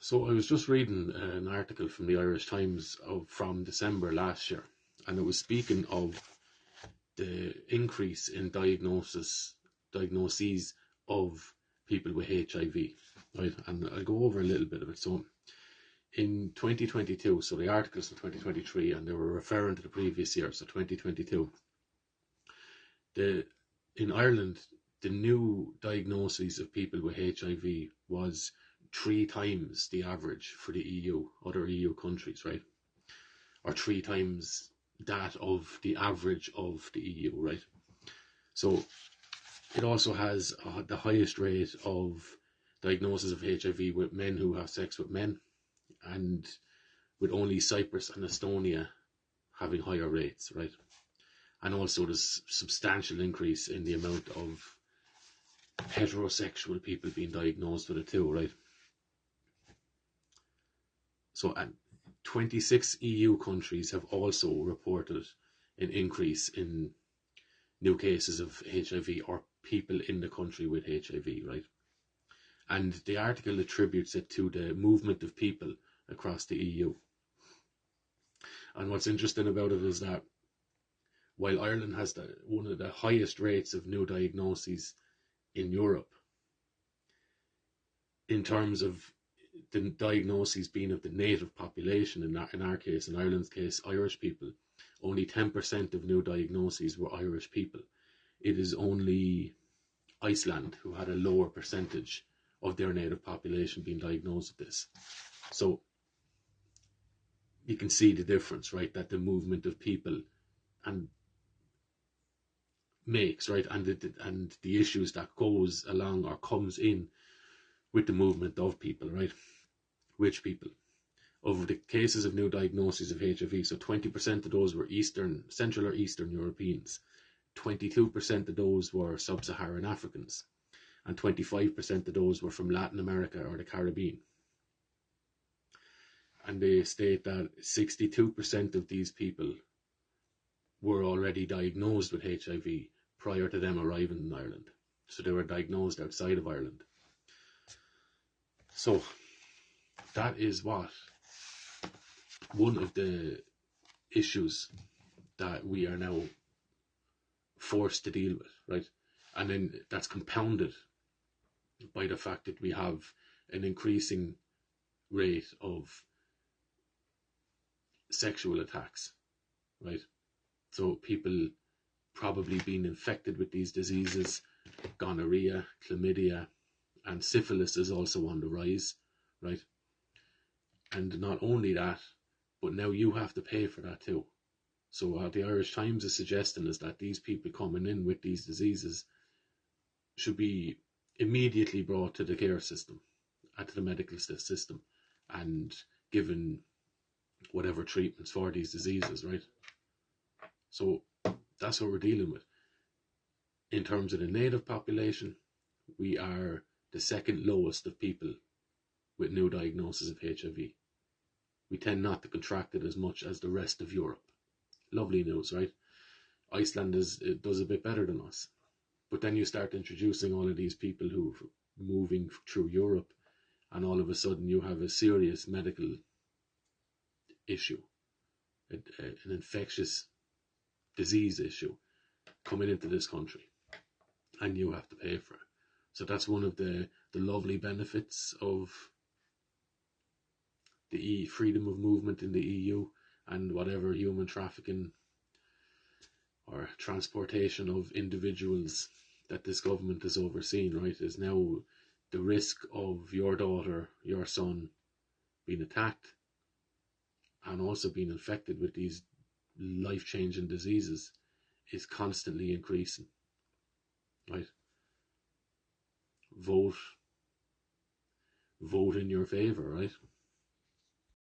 So I was just reading an article from the Irish Times from December last year, and it was speaking of the increase in diagnoses of people with HIV, right? And I'll go over a little bit of it. So in 2022, so the article's in 2023, and they were referring to the previous year, so 2022, in Ireland, the new diagnoses of people with HIV was 3 times the average for the EU, other EU countries, right? Or 3 times that of the average of the EU, right? So it also has the highest rate of diagnosis of HIV with men who have sex with men, and with only Cyprus and Estonia having higher rates, right? And also there's substantial increase in the amount of heterosexual people being diagnosed with it too, right? So 26 EU countries have also reported an increase in new cases of HIV, or people in the country with HIV, right? And the article attributes it to the movement of people across the EU. And what's interesting about it is that while Ireland has one of the highest rates of new diagnoses in Europe, in terms of the diagnoses being of the native population, in our case, in Ireland's case, Irish people, only 10% of new diagnoses were Irish people. It is only Iceland who had a lower percentage of their native population being diagnosed with this. So you can see the difference, right, that the movement of people and makes, right, and the issues that goes along or comes in with the movement of people, right? Which people? Of the cases of new diagnoses of HIV, so 20% of those were Central or Eastern Europeans, 22% of those were Sub-Saharan Africans, and 25% of those were from Latin America or the Caribbean. And they state that 62% of these people were already diagnosed with HIV prior to them arriving in Ireland. So they were diagnosed outside of Ireland. So that is one of the issues that we are now forced to deal with, right? And then that's compounded by the fact that we have an increasing rate of sexual attacks, right? So people probably being infected with these diseases, gonorrhea, chlamydia, and syphilis is also on the rise, right? And not only that, but now you have to pay for that too. So what the Irish Times is suggesting is that these people coming in with these diseases should be immediately brought to the care system, to the medical system, and given whatever treatments for these diseases, right? So that's what we're dealing with. In terms of the native population, we are the second lowest of people with new diagnosis of HIV. We tend not to contract it as much as the rest of Europe. Lovely news, right? Iceland does a bit better than us. But then you start introducing all of these people who are moving through Europe, and all of a sudden you have a serious medical issue, an infectious disease issue coming into this country, and you have to pay for it. So that's one of the lovely benefits of the freedom of movement in the EU, and whatever human trafficking or transportation of individuals that this government has overseen, right, is now the risk of your daughter, your son being attacked and also being infected with these life-changing diseases is constantly increasing, right? Vote in your favour, right?